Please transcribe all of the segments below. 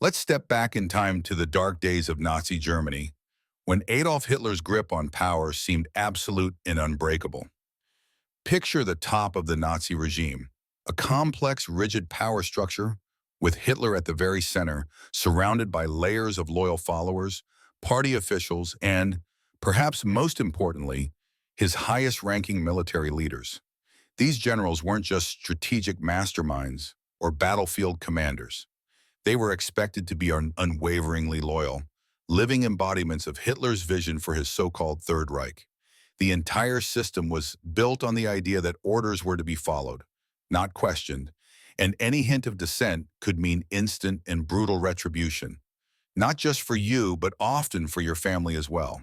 Let's step back in time to the dark days of Nazi Germany, when Adolf Hitler's grip on power seemed absolute and unbreakable. Picture the top of the Nazi regime, a complex, rigid power structure with Hitler at the very center, surrounded by layers of loyal followers, party officials, and, perhaps most importantly, his highest-ranking military leaders. These generals weren't just strategic masterminds or battlefield commanders. They were expected to be unwaveringly loyal, living embodiments of Hitler's vision for his so-called Third Reich. The entire system was built on the idea that orders were to be followed, not questioned, and any hint of dissent could mean instant and brutal retribution, not just for you, but often for your family as well.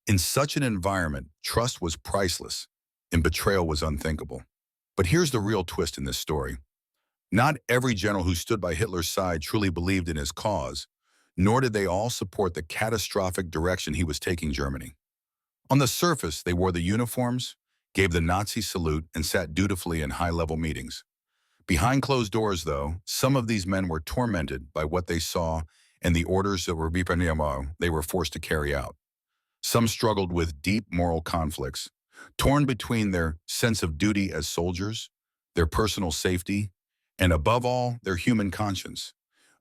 In such an environment, trust was priceless, and betrayal was unthinkable. But here's the real twist in this story. Not every general who stood by Hitler's side truly believed in his cause, nor did they all support the catastrophic direction he was taking Germany. On the surface, they wore the uniforms, gave the Nazi salute, and sat dutifully in high-level meetings. Behind closed doors, though, some of these men were tormented by what they saw and the orders that were they were forced to carry out. Some struggled with deep moral conflicts, torn between their sense of duty as soldiers, their personal safety, and above all, their human conscience.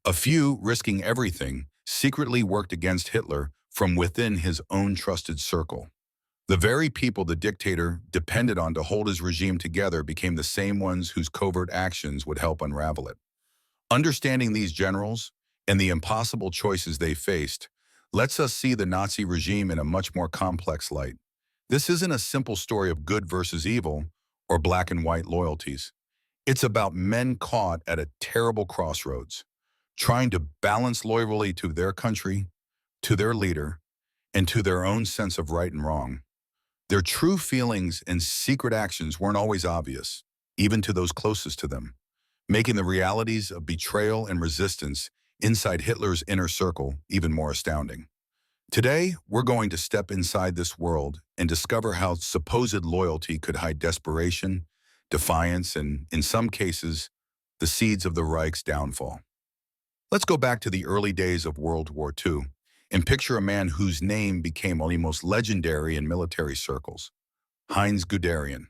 A few, risking everything, secretly worked against Hitler from within his own trusted circle. The very people the dictator depended on to hold his regime together became the same ones whose covert actions would help unravel it. Understanding these generals and the impossible choices they faced lets us see the Nazi regime in a much more complex light. This isn't a simple story of good versus evil or black and white loyalties. It's about men caught at a terrible crossroads, trying to balance loyalty to their country, to their leader, and to their own sense of right and wrong. Their true feelings and secret actions weren't always obvious, even to those closest to them, making the realities of betrayal and resistance inside Hitler's inner circle even more astounding. Today, we're going to step inside this world and discover how supposed loyalty could hide desperation, defiance, and, in some cases, the seeds of the Reich's downfall. Let's go back to the early days of World War II and picture a man whose name became almost legendary in military circles, Heinz Guderian.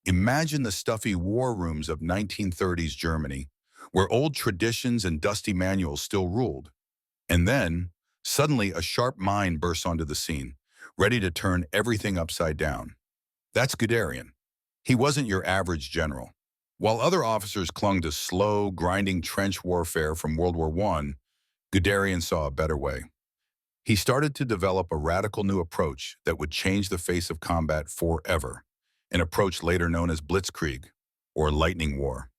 Imagine the stuffy war rooms of 1930s Germany, where old traditions and dusty manuals still ruled. And then, suddenly, a sharp mind bursts onto the scene, ready to turn everything upside down. That's Guderian. He wasn't your average general. While other officers clung to slow, grinding trench warfare from World War I, Guderian saw a better way. He started to develop a radical new approach that would change the face of combat forever, an approach later known as Blitzkrieg, or lightning war.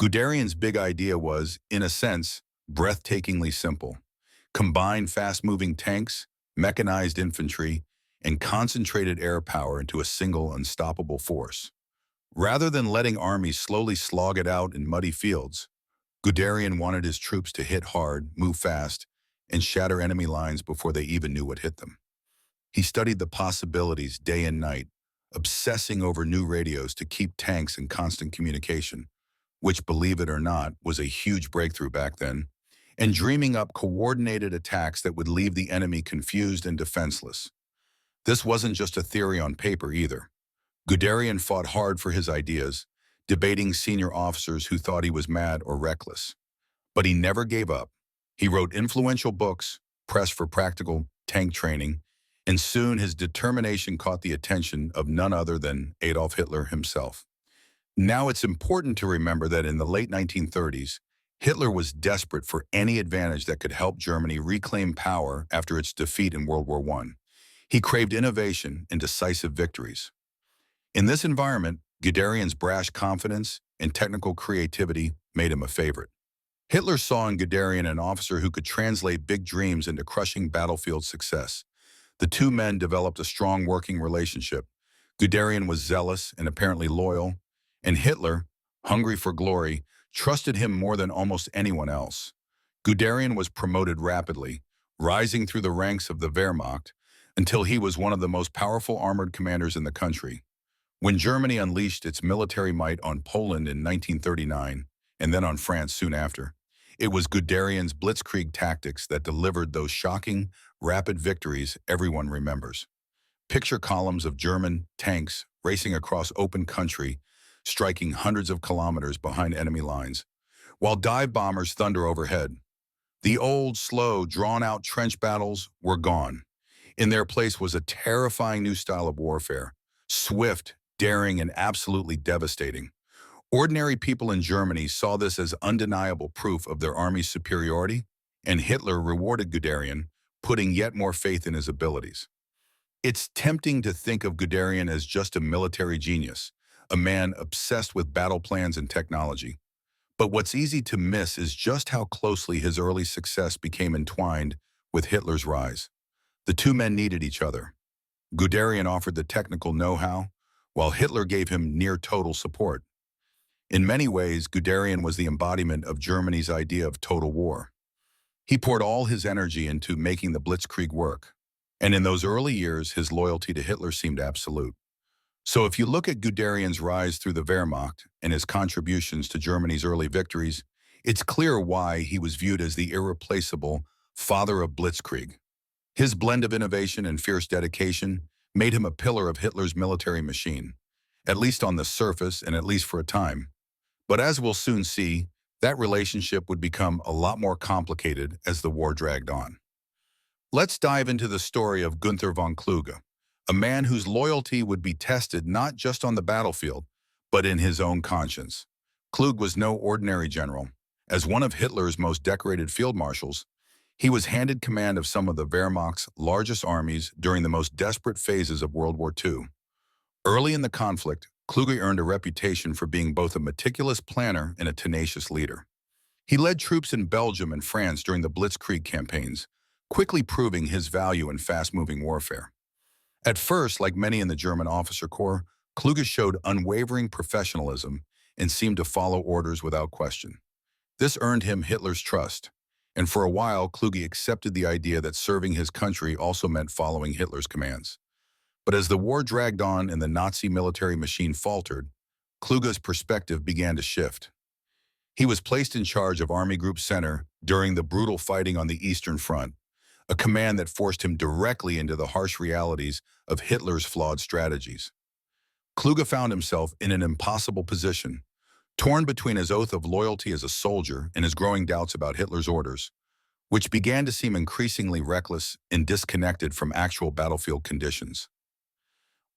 Guderian's big idea was, in a sense, breathtakingly simple. Combine fast-moving tanks, mechanized infantry, and concentrated air power into a single unstoppable force. Rather than letting armies slowly slog it out in muddy fields, Guderian wanted his troops to hit hard, move fast, and shatter enemy lines before they even knew what hit them. He studied the possibilities day and night, obsessing over new radios to keep tanks in constant communication, which, believe it or not, was a huge breakthrough back then, and dreaming up coordinated attacks that would leave the enemy confused and defenseless. This wasn't just a theory on paper either. Guderian fought hard for his ideas, debating senior officers who thought he was mad or reckless. But he never gave up. He wrote influential books, pressed for practical tank training, and soon his determination caught the attention of none other than Adolf Hitler himself. Now it's important to remember that in the late 1930s, Hitler was desperate for any advantage that could help Germany reclaim power after its defeat in World War I. He craved innovation and decisive victories. In this environment, Guderian's brash confidence and technical creativity made him a favorite. Hitler saw in Guderian an officer who could translate big dreams into crushing battlefield success. The two men developed a strong working relationship. Guderian was zealous and apparently loyal, and Hitler, hungry for glory, trusted him more than almost anyone else. Guderian was promoted rapidly, rising through the ranks of the Wehrmacht until he was one of the most powerful armored commanders in the country. When Germany unleashed its military might on Poland in 1939, and then on France soon after, It was Guderian's blitzkrieg tactics that delivered those shocking, rapid victories everyone remembers. Picture columns of German tanks racing across open country, striking hundreds of kilometers behind enemy lines, while dive bombers thunder overhead. The old, slow, drawn-out trench battles were gone. In their place was a terrifying new style of warfare, swift, daring, and absolutely devastating. Ordinary people in Germany saw this as undeniable proof of their army's superiority, and Hitler rewarded Guderian, putting yet more faith in his abilities. It's tempting to think of Guderian as just a military genius, a man obsessed with battle plans and technology. But what's easy to miss is just how closely his early success became entwined with Hitler's rise. The two men needed each other. Guderian offered the technical know-how, while Hitler gave him near-total support. In many ways, Guderian was the embodiment of Germany's idea of total war. He poured all his energy into making the Blitzkrieg work, and in those early years, his loyalty to Hitler seemed absolute. So if you look at Guderian's rise through the Wehrmacht and his contributions to Germany's early victories, it's clear why he was viewed as the irreplaceable father of Blitzkrieg. His blend of innovation and fierce dedication made him a pillar of Hitler's military machine, at least on the surface and at least for a time. But as we'll soon see, that relationship would become a lot more complicated as the war dragged on. Let's dive into the story of Gunther von Kluge, a man whose loyalty would be tested not just on the battlefield, but in his own conscience. Kluge was no ordinary general. As one of Hitler's most decorated field marshals, he was handed command of some of the Wehrmacht's largest armies during the most desperate phases of World War II. Early in the conflict, Kluge earned a reputation for being both a meticulous planner and a tenacious leader. He led troops in Belgium and France during the Blitzkrieg campaigns, quickly proving his value in fast-moving warfare. At first, like many in the German officer corps, Kluge showed unwavering professionalism and seemed to follow orders without question. This earned him Hitler's trust, and for a while, Kluge accepted the idea that serving his country also meant following Hitler's commands. But as the war dragged on and the Nazi military machine faltered, Kluge's perspective began to shift. He was placed in charge of Army Group Center during the brutal fighting on the Eastern Front, a command that forced him directly into the harsh realities of Hitler's flawed strategies. Kluge found himself in an impossible position, torn between his oath of loyalty as a soldier and his growing doubts about Hitler's orders, which began to seem increasingly reckless and disconnected from actual battlefield conditions.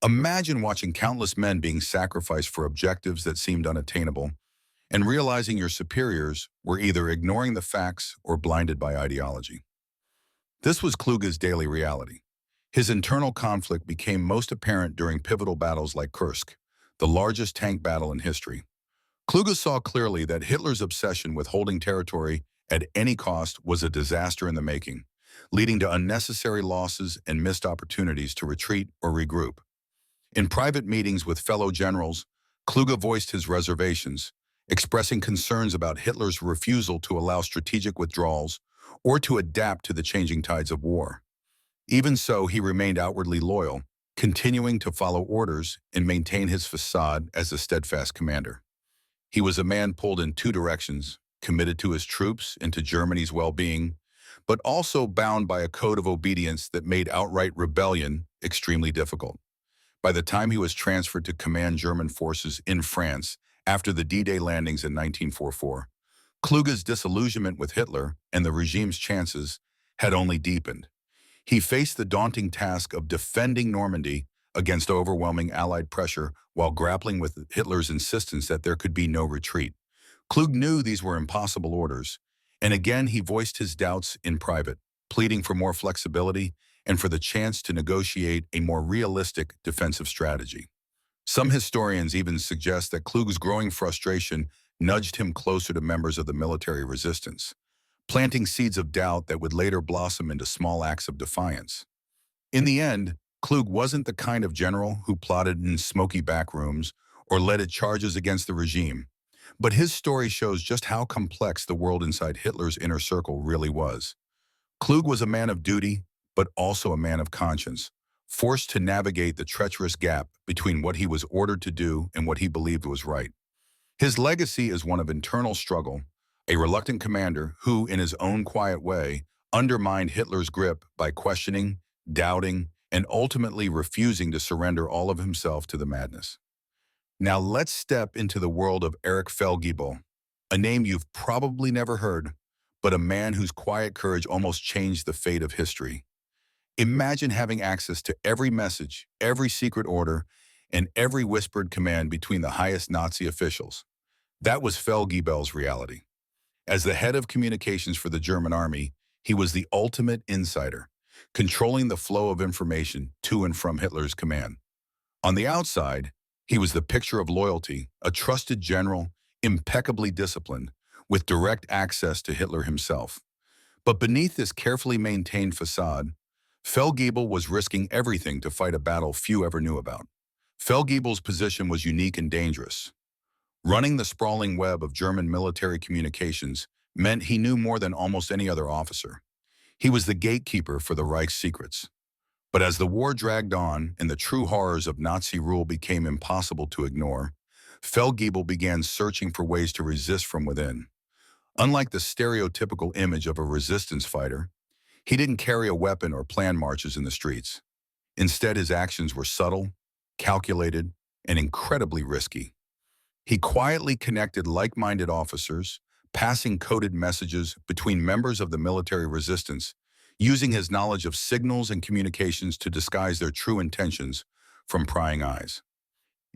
Imagine watching countless men being sacrificed for objectives that seemed unattainable, and realizing your superiors were either ignoring the facts or blinded by ideology. This was Kluge's daily reality. His internal conflict became most apparent during pivotal battles like Kursk, the largest tank battle in history. Kluge saw clearly that Hitler's obsession with holding territory at any cost was a disaster in the making, leading to unnecessary losses and missed opportunities to retreat or regroup. In private meetings with fellow generals, Kluge voiced his reservations, expressing concerns about Hitler's refusal to allow strategic withdrawals or to adapt to the changing tides of war. Even so, he remained outwardly loyal, continuing to follow orders and maintain his facade as a steadfast commander. He was a man pulled in two directions, committed to his troops and to Germany's well-being, but also bound by a code of obedience that made outright rebellion extremely difficult. By the time he was transferred to command German forces in France after the D-Day landings in 1944, Kluge's disillusionment with Hitler and the regime's chances had only deepened. He faced the daunting task of defending Normandy against overwhelming Allied pressure while grappling with Hitler's insistence that there could be no retreat. Kluge knew these were impossible orders, and again he voiced his doubts in private, pleading for more flexibility and for the chance to negotiate a more realistic defensive strategy. Some historians even suggest that Kluge's growing frustration nudged him closer to members of the military resistance, planting seeds of doubt that would later blossom into small acts of defiance. In the end, Kluge wasn't the kind of general who plotted in smoky back rooms or led charges against the regime, but his story shows just how complex the world inside Hitler's inner circle really was. Kluge was a man of duty, but also a man of conscience, forced to navigate the treacherous gap between what he was ordered to do and what he believed was right. His legacy is one of internal struggle, a reluctant commander who, in his own quiet way, undermined Hitler's grip by questioning, doubting, and ultimately refusing to surrender all of himself to the madness. Now let's step into the world of Erich Feldgiebel, a name you've probably never heard, but a man whose quiet courage almost changed the fate of history. Imagine having access to every message, every secret order, and every whispered command between the highest Nazi officials. That was Feldgiebel's reality. As the head of communications for the German army, he was the ultimate insider, controlling the flow of information to and from Hitler's command. On the outside, he was the picture of loyalty, a trusted general, impeccably disciplined, with direct access to Hitler himself. But beneath this carefully maintained facade, Feldgiebel was risking everything to fight a battle few ever knew about. Feldgiebel's position was unique and dangerous. Running the sprawling web of German military communications meant he knew more than almost any other officer. He was the gatekeeper for the Reich's secrets. But as the war dragged on and the true horrors of Nazi rule became impossible to ignore, Feldgiebel began searching for ways to resist from within. Unlike the stereotypical image of a resistance fighter, he didn't carry a weapon or plan marches in the streets. Instead, his actions were subtle, calculated, and incredibly risky. He quietly connected like-minded officers, passing coded messages between members of the military resistance, using his knowledge of signals and communications to disguise their true intentions from prying eyes.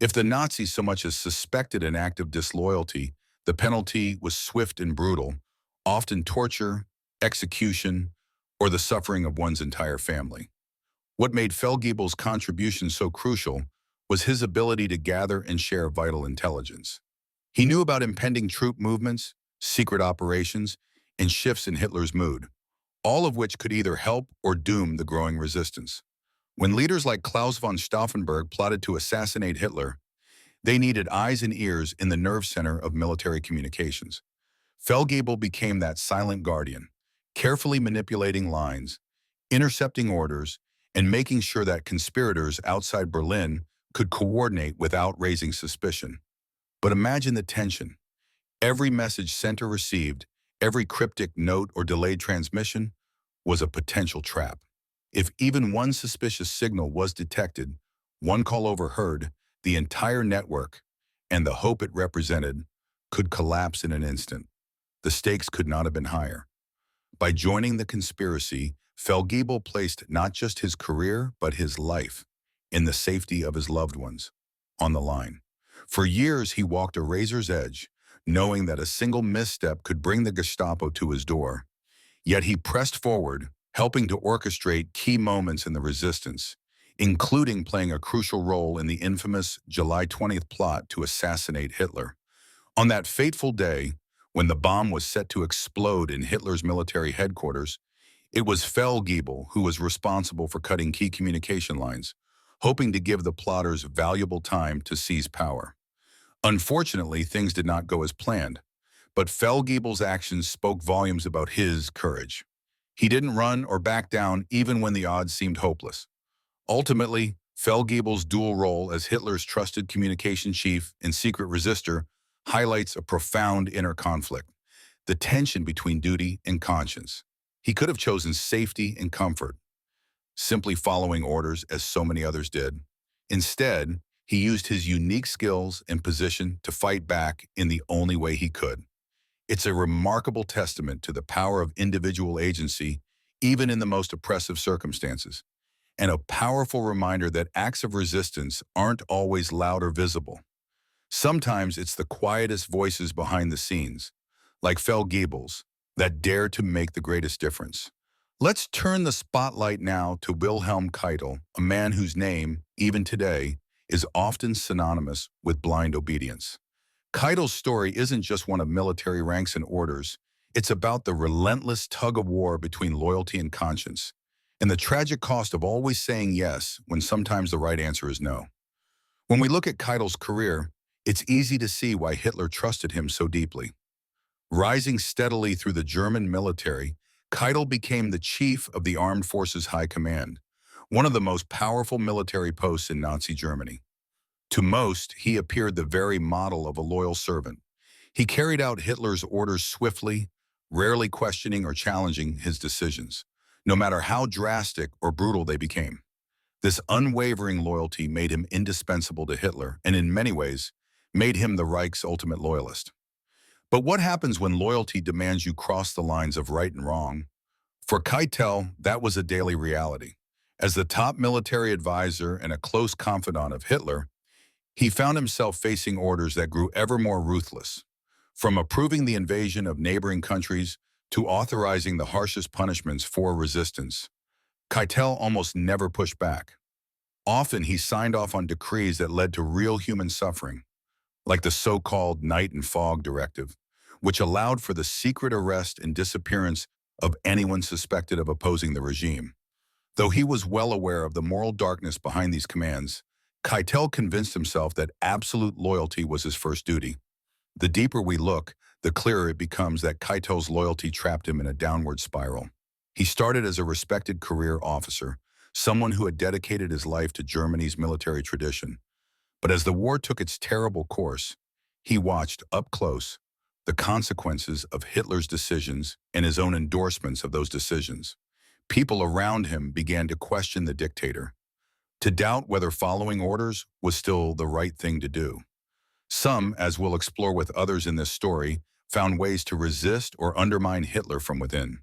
If the Nazis so much as suspected an act of disloyalty, the penalty was swift and brutal, often torture, execution, or the suffering of one's entire family. What made Feldgiebel's contribution so crucial was his ability to gather and share vital intelligence. He knew about impending troop movements, secret operations, and shifts in Hitler's mood, all of which could either help or doom the growing resistance. When leaders like Klaus von Stauffenberg plotted to assassinate Hitler, they needed eyes and ears in the nerve center of military communications. Feldgiebel became that silent guardian, carefully manipulating lines, intercepting orders, and making sure that conspirators outside Berlin could coordinate without raising suspicion. But imagine the tension. Every message sent or received, every cryptic note or delayed transmission was a potential trap. If even one suspicious signal was detected, one call overheard, the entire network, and the hope it represented, could collapse in an instant. The stakes could not have been higher. By joining the conspiracy, Feldgiebel placed not just his career, but his life, in the safety of his loved ones, on the line. For years, he walked a razor's edge, knowing that a single misstep could bring the Gestapo to his door. Yet he pressed forward, helping to orchestrate key moments in the resistance, including playing a crucial role in the infamous July 20th plot to assassinate Hitler. On that fateful day, when the bomb was set to explode in Hitler's military headquarters, it was Feldgiebel who was responsible for cutting key communication lines, hoping to give the plotters valuable time to seize power. Unfortunately, things did not go as planned, but Feldgiebel's actions spoke volumes about his courage. He didn't run or back down even when the odds seemed hopeless. Ultimately, Feldgiebel's dual role as Hitler's trusted communication chief and secret resistor highlights a profound inner conflict, the tension between duty and conscience. He could have chosen safety and comfort, simply following orders as so many others did. Instead, he used his unique skills and position to fight back in the only way he could. It's a remarkable testament to the power of individual agency, even in the most oppressive circumstances, and a powerful reminder that acts of resistance aren't always loud or visible. Sometimes it's the quietest voices behind the scenes, like Feldgiebel's, that dare to make the greatest difference. Let's turn the spotlight now to Wilhelm Keitel, a man whose name, even today, is often synonymous with blind obedience. Keitel's story isn't just one of military ranks and orders. It's about the relentless tug-of-war between loyalty and conscience, and the tragic cost of always saying yes when sometimes the right answer is no. When we look at Keitel's career, it's easy to see why Hitler trusted him so deeply. Rising steadily through the German military, Keitel became the chief of the Armed Forces High Command, one of the most powerful military posts in Nazi Germany. To most, he appeared the very model of a loyal servant. He carried out Hitler's orders swiftly, rarely questioning or challenging his decisions, no matter how drastic or brutal they became. This unwavering loyalty made him indispensable to Hitler and, in many ways, made him the Reich's ultimate loyalist. But what happens when loyalty demands you cross the lines of right and wrong? For Keitel, that was a daily reality. As the top military advisor and a close confidant of Hitler, he found himself facing orders that grew ever more ruthless. From approving the invasion of neighboring countries to authorizing the harshest punishments for resistance, Keitel almost never pushed back. Often he signed off on decrees that led to real human suffering, like the so-called Night and Fog Directive, which allowed for the secret arrest and disappearance of anyone suspected of opposing the regime. Though he was well aware of the moral darkness behind these commands, Keitel convinced himself that absolute loyalty was his first duty. The deeper we look, the clearer it becomes that Keitel's loyalty trapped him in a downward spiral. He started as a respected career officer, someone who had dedicated his life to Germany's military tradition. But as the war took its terrible course, he watched up close the consequences of Hitler's decisions and his own endorsements of those decisions. People around him began to question the dictator, to doubt whether following orders was still the right thing to do. Some, as we'll explore with others in this story, found ways to resist or undermine Hitler from within.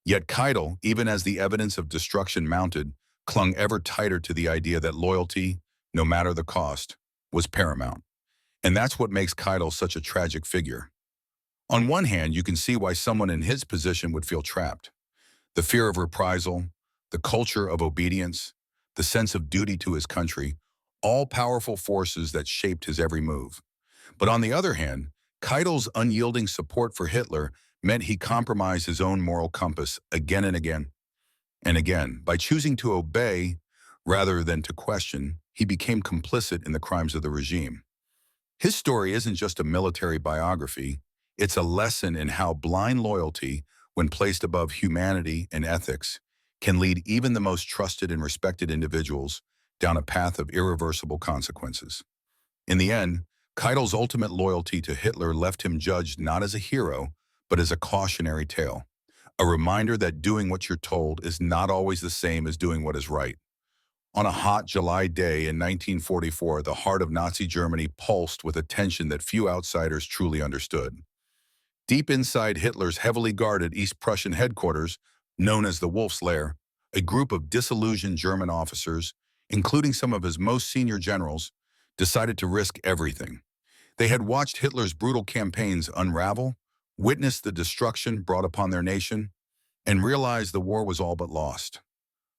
Yet Keitel, even as the evidence of destruction mounted, clung ever tighter to the idea that loyalty, no matter the cost, was paramount. And that's what makes Keitel such a tragic figure. On one hand, you can see why someone in his position would feel trapped. The fear of reprisal, the culture of obedience, the sense of duty to his country, all powerful forces that shaped his every move. But on the other hand, Keitel's unyielding support for Hitler meant he compromised his own moral compass again and again. And again, by choosing to obey rather than to question, he became complicit in the crimes of the regime. His story isn't just a military biography, it's a lesson in how blind loyalty, when placed above humanity and ethics, can lead even the most trusted and respected individuals down a path of irreversible consequences. In the end, Keitel's ultimate loyalty to Hitler left him judged not as a hero, but as a cautionary tale, a reminder that doing what you're told is not always the same as doing what is right. On a hot July day in 1944, the heart of Nazi Germany pulsed with a tension that few outsiders truly understood. Deep inside Hitler's heavily guarded East Prussian headquarters, known as the Wolf's Lair, a group of disillusioned German officers, including some of his most senior generals, decided to risk everything. They had watched Hitler's brutal campaigns unravel, witnessed the destruction brought upon their nation, and realized the war was all but lost.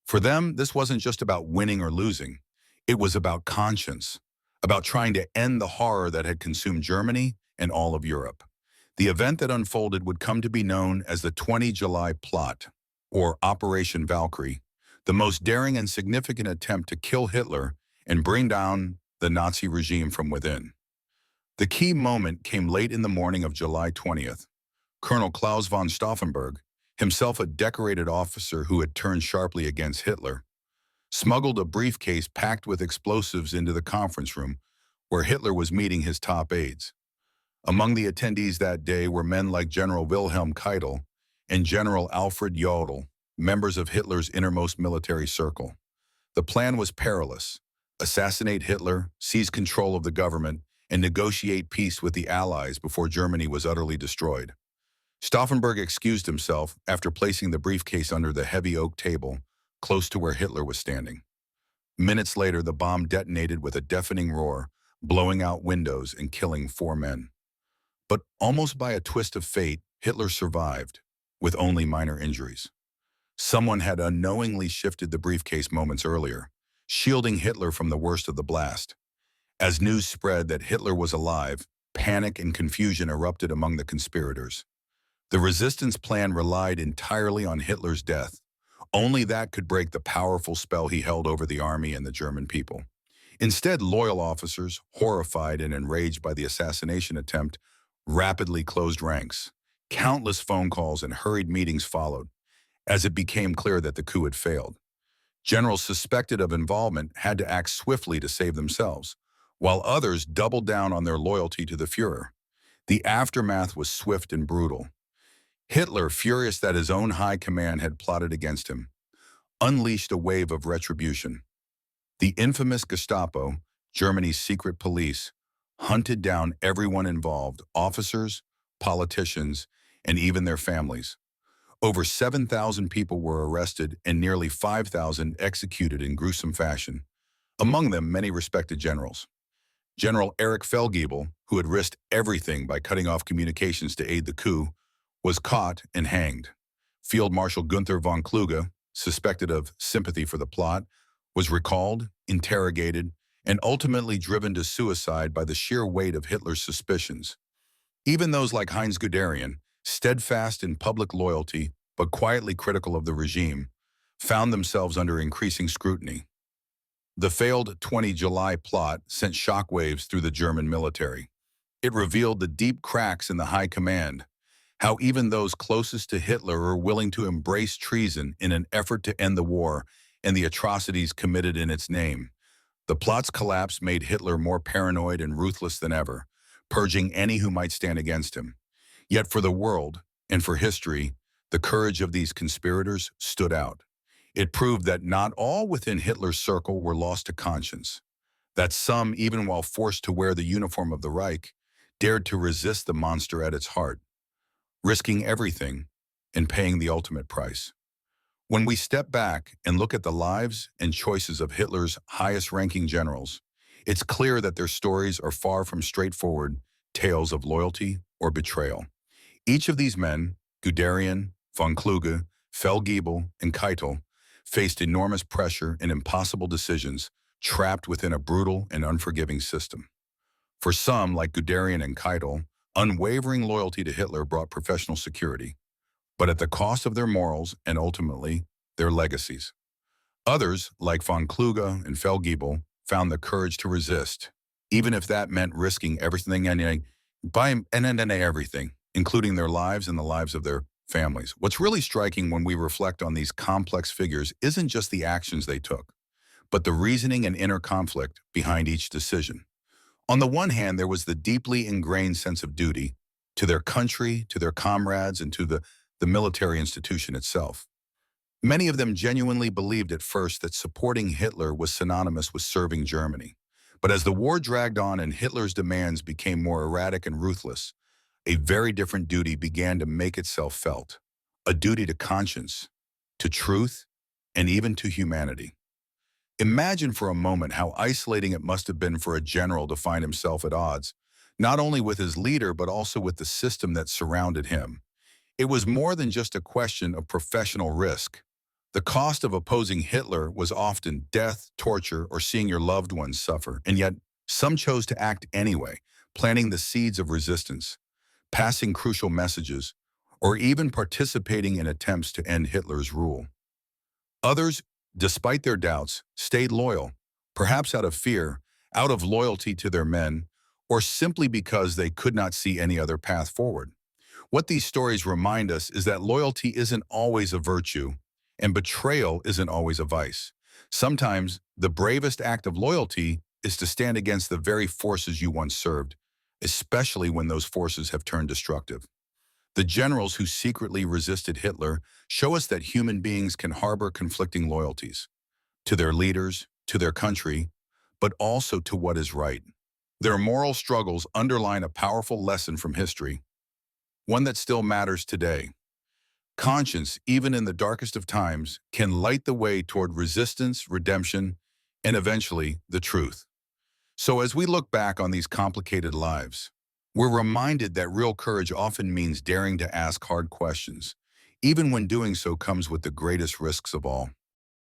For them, this wasn't just about winning or losing. It was about conscience, about trying to end the horror that had consumed Germany and all of Europe. The event that unfolded would come to be known as the 20 July Plot, or Operation Valkyrie, the most daring and significant attempt to kill Hitler and bring down the Nazi regime from within. The key moment came late in the morning of July 20th. Colonel Klaus von Stauffenberg, himself a decorated officer who had turned sharply against Hitler, smuggled a briefcase packed with explosives into the conference room where Hitler was meeting his top aides. Among the attendees that day were men like General Wilhelm Keitel and General Alfred Jodl, members of Hitler's innermost military circle. The plan was perilous: assassinate Hitler, seize control of the government, and negotiate peace with the Allies before Germany was utterly destroyed. Stauffenberg excused himself after placing the briefcase under the heavy oak table close to where Hitler was standing. Minutes later, the bomb detonated with a deafening roar, blowing out windows and killing 4 men. But almost by a twist of fate, Hitler survived, with only minor injuries. Someone had unknowingly shifted the briefcase moments earlier, shielding Hitler from the worst of the blast. As news spread that Hitler was alive, panic and confusion erupted among the conspirators. The resistance plan relied entirely on Hitler's death. Only that could break the powerful spell he held over the army and the German people. Instead, loyal officers, horrified and enraged by the assassination attempt, rapidly closed ranks. Countless phone calls and hurried meetings followed, as it became clear that the coup had failed. Generals suspected of involvement had to act swiftly to save themselves, while others doubled down on their loyalty to the Führer. The aftermath was swift and brutal. Hitler, furious that his own high command had plotted against him, unleashed a wave of retribution. The infamous Gestapo, Germany's secret police, hunted down everyone involved, officers, politicians, and even their families. Over 7,000 people were arrested and nearly 5,000 executed in gruesome fashion, among them many respected generals. General Erich Feldgiebel, who had risked everything by cutting off communications to aid the coup, was caught and hanged. Field Marshal Gunther von Kluge, suspected of sympathy for the plot, was recalled, interrogated, and ultimately driven to suicide by the sheer weight of Hitler's suspicions. Even those like Heinz Guderian, steadfast in public loyalty but quietly critical of the regime, found themselves under increasing scrutiny. The failed 20 July plot sent shockwaves through the German military. It revealed the deep cracks in the high command, how even those closest to Hitler were willing to embrace treason in an effort to end the war and the atrocities committed in its name. The plot's collapse made Hitler more paranoid and ruthless than ever, purging any who might stand against him. Yet for the world, and for history, the courage of these conspirators stood out. It proved that not all within Hitler's circle were lost to conscience, that some, even while forced to wear the uniform of the Reich, dared to resist the monster at its heart, risking everything and paying the ultimate price. When we step back and look at the lives and choices of Hitler's highest-ranking generals, it's clear that their stories are far from straightforward tales of loyalty or betrayal. Each of these men, Guderian, von Kluge, Feldgiebel, and Keitel, faced enormous pressure and impossible decisions, trapped within a brutal and unforgiving system. For some, like Guderian and Keitel, unwavering loyalty to Hitler brought professional security, but at the cost of their morals and ultimately their legacies. Others, like von Kluge and Feldgiebel, found the courage to resist, even if that meant risking everything everything, including their lives and the lives of their families. What's really striking when we reflect on these complex figures isn't just the actions they took, but the reasoning and inner conflict behind each decision. On the one hand, there was the deeply ingrained sense of duty to their country, to their comrades, and to the military institution itself. Many of them genuinely believed at first that supporting Hitler was synonymous with serving Germany. But as the war dragged on and Hitler's demands became more erratic and ruthless, a very different duty began to make itself felt. A duty to conscience, to truth, and even to humanity. Imagine for a moment how isolating it must have been for a general to find himself at odds, not only with his leader but also with the system that surrounded him. It was more than just a question of professional risk. The cost of opposing Hitler was often death, torture, or seeing your loved ones suffer, and yet some chose to act anyway, planting the seeds of resistance, passing crucial messages, or even participating in attempts to end Hitler's rule. Others, despite their doubts, stayed loyal, perhaps out of fear, out of loyalty to their men, or simply because they could not see any other path forward. What these stories remind us is that loyalty isn't always a virtue, and betrayal isn't always a vice. Sometimes, the bravest act of loyalty is to stand against the very forces you once served, especially when those forces have turned destructive. The generals who secretly resisted Hitler show us that human beings can harbor conflicting loyalties to their leaders, to their country, but also to what is right. Their moral struggles underline a powerful lesson from history, one that still matters today. Conscience, even in the darkest of times, can light the way toward resistance, redemption, and eventually the truth. So as we look back on these complicated lives, we're reminded that real courage often means daring to ask hard questions, even when doing so comes with the greatest risks of all.